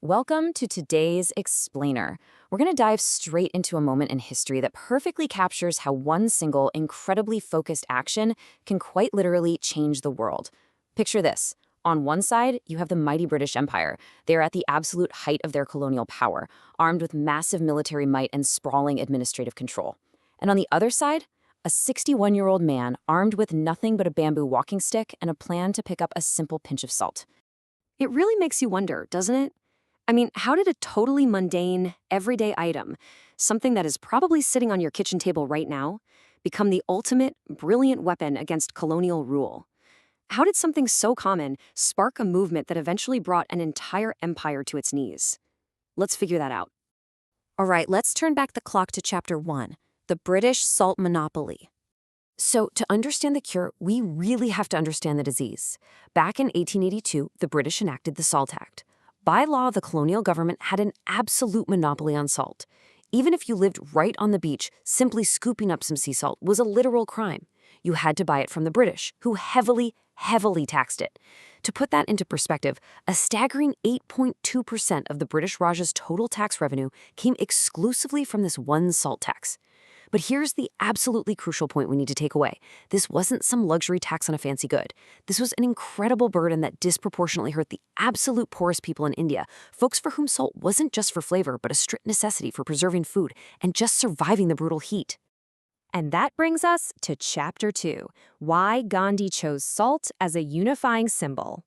Welcome to today's Explainer. We're going to dive straight into a moment in history that perfectly captures how one single, incredibly focused action can quite literally change the world. Picture this. On one side, you have the mighty British Empire. They are at the absolute height of their colonial power, armed with massive military might and sprawling administrative control. And on the other side, a 61-year-old man armed with nothing but a bamboo walking stick and a plan to pick up a simple pinch of salt. It really makes you wonder, doesn't it? I mean, how did a totally mundane, everyday item, something that is probably sitting on your kitchen table right now, become the ultimate, brilliant weapon against colonial rule? How did something so common spark a movement that eventually brought an entire empire to its knees? Let's figure that out. All right, let's turn back the clock to Chapter 1, the British Salt Monopoly. So, to understand the cure, we really have to understand the disease. Back in 1882, the British enacted the Salt Act. By law, the colonial government had an absolute monopoly on salt. Even if you lived right on the beach, simply scooping up some sea salt was a literal crime. You had to buy it from the British, who heavily taxed it. To put that into perspective, a staggering 8.2% of the British Raj's total tax revenue came exclusively from this one salt tax. But here's the absolutely crucial point we need to take away. This wasn't some luxury tax on a fancy good. This was an incredible burden that disproportionately hurt the absolute poorest people in India, folks for whom salt wasn't just for flavor, but a strict necessity for preserving food and just surviving the brutal heat. And that brings us to Chapter 2, Why Gandhi Chose Salt as a Unifying Symbol.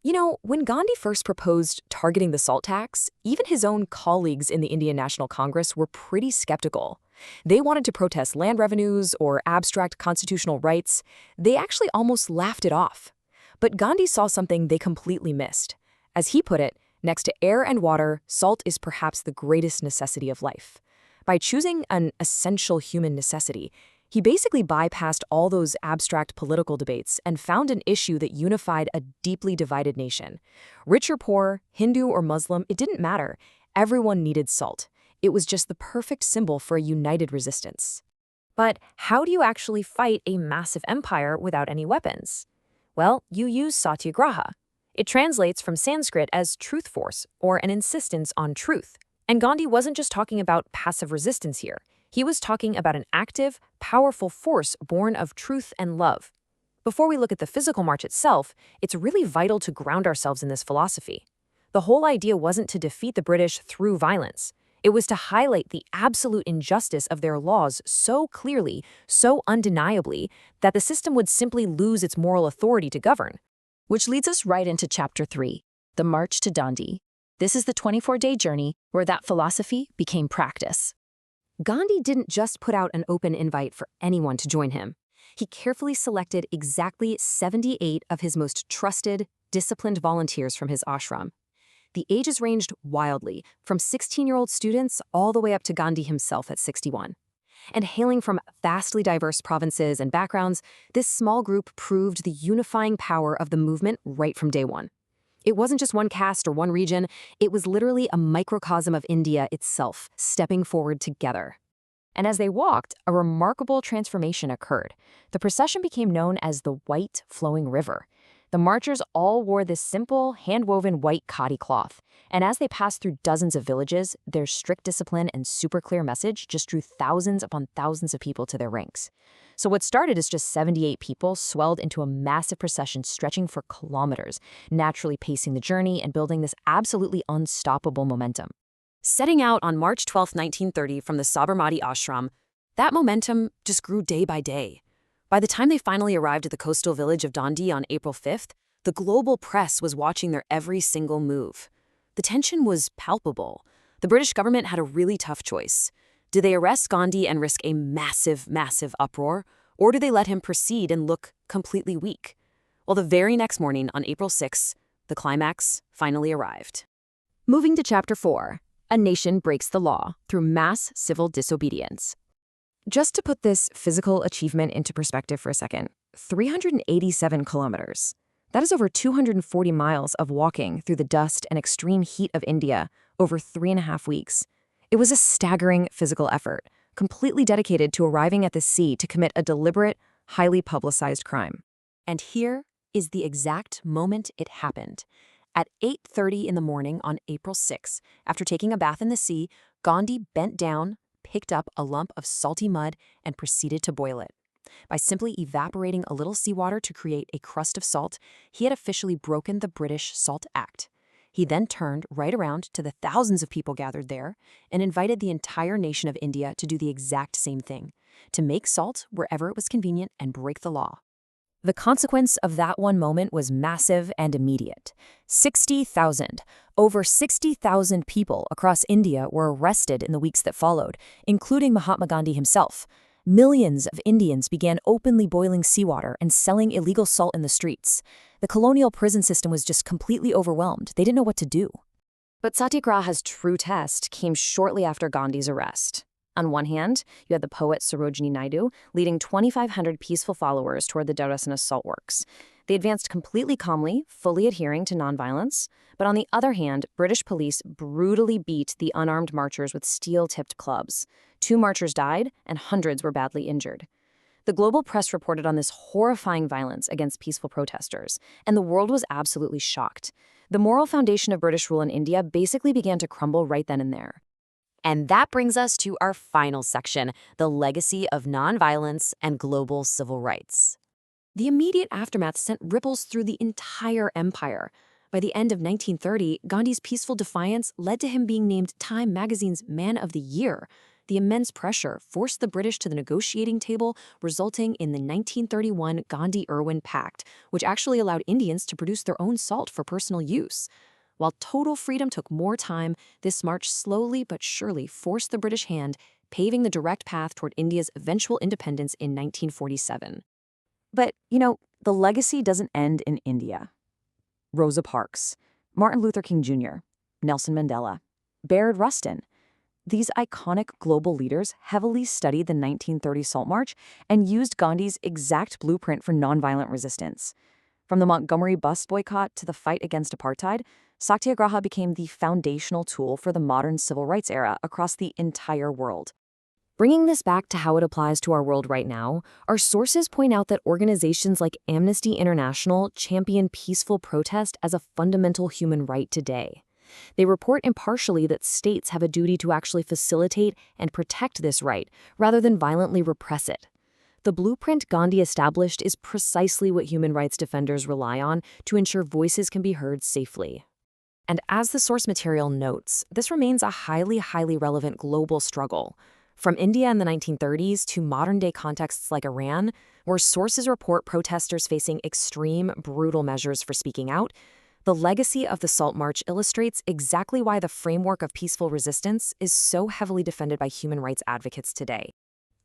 You know, when Gandhi first proposed targeting the salt tax, even his own colleagues in the Indian National Congress were pretty skeptical. They wanted to protest land revenues or abstract constitutional rights. They actually almost laughed it off. But Gandhi saw something they completely missed. As he put it, next to air and water, salt is perhaps the greatest necessity of life. By choosing an essential human necessity, he basically bypassed all those abstract political debates and found an issue that unified a deeply divided nation. Rich or poor, Hindu or Muslim, it didn't matter. Everyone needed salt. It was just the perfect symbol for a united resistance. But how do you actually fight a massive empire without any weapons? Well, you use satyagraha. It translates from Sanskrit as truth force, or an insistence on truth. And Gandhi wasn't just talking about passive resistance here. He was talking about an active, powerful force born of truth and love. Before we look at the physical march itself, it's really vital to ground ourselves in this philosophy. The whole idea wasn't to defeat the British through violence. It was to highlight the absolute injustice of their laws so clearly, so undeniably, that the system would simply lose its moral authority to govern. Which leads us right into Chapter 3, the March to Dandi. This is the 24-day journey where that philosophy became practice. Gandhi didn't just put out an open invite for anyone to join him. He carefully selected exactly 78 of his most trusted, disciplined volunteers from his ashram. The ages ranged wildly, from 16-year-old students all the way up to Gandhi himself at 61. And hailing from vastly diverse provinces and backgrounds, this small group proved the unifying power of the movement right from day one. It wasn't just one caste or one region, it was literally a microcosm of India itself, stepping forward together. And as they walked, a remarkable transformation occurred. The procession became known as the White Flowing River. The marchers all wore this simple, hand-woven white khadi cloth, and as they passed through dozens of villages, their strict discipline and super clear message just drew thousands upon thousands of people to their ranks. So what started as just 78 people swelled into a massive procession stretching for kilometers, naturally pacing the journey and building this absolutely unstoppable momentum. Setting out on March 12, 1930 from the Sabarmati ashram, that momentum just grew day by day. By the time they finally arrived at the coastal village of Dandi on April 5th, the global press was watching their every single move. The tension was palpable. The British government had a really tough choice. Do they arrest Gandhi and risk a massive uproar, or do they let him proceed and look completely weak? Well, the very next morning, on April 6th, the climax finally arrived. Moving to Chapter 4, A Nation Breaks the Law Through Mass Civil Disobedience. Just to put this physical achievement into perspective for a second, 387 kilometers. That is over 240 miles of walking through the dust and extreme heat of India over 3.5 weeks. It was a staggering physical effort, completely dedicated to arriving at the sea to commit a deliberate, highly publicized crime. And here is the exact moment it happened. At 8:30 in the morning on April 6, after taking a bath in the sea, Gandhi bent down, picked up a lump of salty mud, and proceeded to boil it. By simply evaporating a little seawater to create a crust of salt, he had officially broken the British Salt Act. He then turned right around to the thousands of people gathered there and invited the entire nation of India to do the exact same thing, to make salt wherever it was convenient and break the law. The consequence of that one moment was massive and immediate. 60,000, over 60,000 people across India were arrested in the weeks that followed, including Mahatma Gandhi himself. Millions of Indians began openly boiling seawater and selling illegal salt in the streets. The colonial prison system was just completely overwhelmed. They didn't know what to do. But Satyagraha's true test came shortly after Gandhi's arrest. On one hand, you had the poet Sarojini Naidu leading 2,500 peaceful followers toward the Dharasana salt works. They advanced completely calmly, fully adhering to nonviolence. But on the other hand, British police brutally beat the unarmed marchers with steel-tipped clubs. 2 marchers died, and hundreds were badly injured. The global press reported on this horrifying violence against peaceful protesters, and the world was absolutely shocked. The moral foundation of British rule in India basically began to crumble right then and there. And that brings us to our final section, the legacy of nonviolence and global civil rights. The immediate aftermath sent ripples through the entire empire. By the end of 1930, Gandhi's peaceful defiance led to him being named Time magazine's Man of the Year. The immense pressure forced the British to the negotiating table, resulting in the 1931 Gandhi-Irwin Pact, which actually allowed Indians to produce their own salt for personal use. While total freedom took more time, this march slowly but surely forced the British hand, paving the direct path toward India's eventual independence in 1947. But, the legacy doesn't end in India. Rosa Parks, Martin Luther King Jr., Nelson Mandela, Bayard Rustin. These iconic global leaders heavily studied the 1930 Salt March and used Gandhi's exact blueprint for nonviolent resistance. From the Montgomery bus boycott to the fight against apartheid, Satyagraha became the foundational tool for the modern civil rights era across the entire world. Bringing this back to how it applies to our world right now, our sources point out that organizations like Amnesty International champion peaceful protest as a fundamental human right today. They report impartially that states have a duty to actually facilitate and protect this right, rather than violently repress it. The blueprint Gandhi established is precisely what human rights defenders rely on to ensure voices can be heard safely. And as the source material notes, this remains a highly relevant global struggle. From India in the 1930s to modern-day contexts like Iran, where sources report protesters facing extreme, brutal measures for speaking out, the legacy of the Salt March illustrates exactly why the framework of peaceful resistance is so heavily defended by human rights advocates today.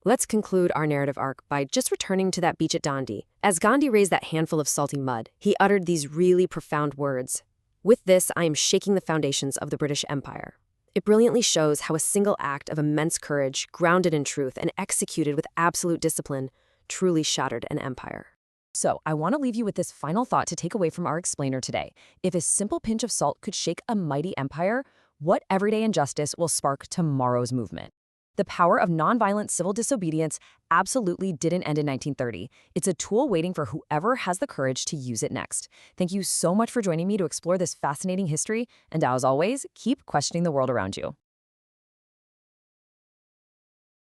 Let's conclude our narrative arc by just returning to that beach at Dandi. As Gandhi raised that handful of salty mud, he uttered these really profound words. With this, I am shaking the foundations of the British Empire. It brilliantly shows how a single act of immense courage, grounded in truth and executed with absolute discipline, truly shattered an empire. So, I want to leave you with this final thought to take away from our explainer today. If a simple pinch of salt could shake a mighty empire, what everyday injustice will spark tomorrow's movement? The power of nonviolent civil disobedience absolutely didn't end in 1930. It's a tool waiting for whoever has the courage to use it next. Thank you so much for joining me to explore this fascinating history, and as always, keep questioning the world around you.